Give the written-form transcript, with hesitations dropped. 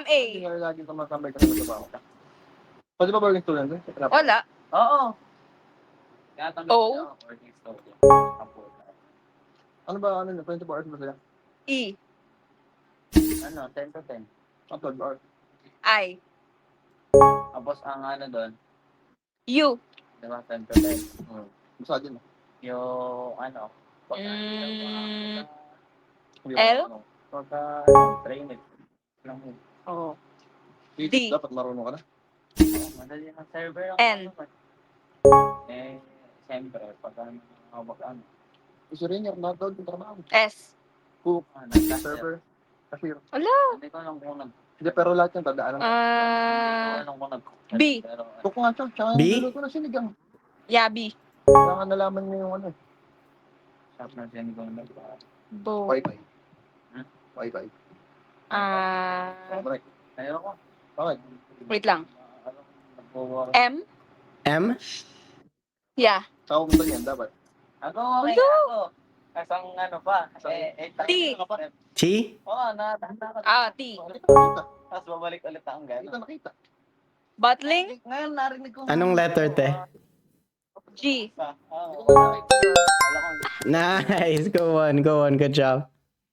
A. Hindi nga lagi tumatambay ka naman sa bako. Pwede ba working student? Wala. Oo. Kaya tanggap O. niya ako, working student. Ano ba, ano, 24 hours ba sila? E. Ano, 10 to 10. Ah, 12 hours. I. Tapos ang ano doon, U. di ba, 10 to 10. Basta din. Yung ano, pagka L? pagka training lang yun. Oh. D. D. Dapat marunong ka na. Madali ang server ang N. ano man. Eh, siyempre, pagka ano, Gusto rin yung knockdown yung trabaho. S. Cook, nag-caster. server, cashier. Wala. Hindi ko alam kung Hindi, pero lahat yung tadaanan. alam kung B. Pero, Cook nga siya, tsaka B? yung niluto na sinigang. Yeah, B. Kaya nalaman niyo yung ano. shop na siya, hindi ko alam. Bo. Wi-Fi. Wi-Fi. Correct. Ayoko ko. Bakit? Wait lang. Nagpo-work. M. M? Yeah. Saan pumunta niyan, dapat? Ako, okay Hello? ako. Kasang ano pa. T. T? Oo, natanda ko. T. Nakita. Tapos babalik ulit ang Nakita, gano'n. nakita. Bottling. Ngayon narinig ko. Anong letter, te? G. Oo. Hindi ko nakita. Alam ko. Nice. Go on. Good job.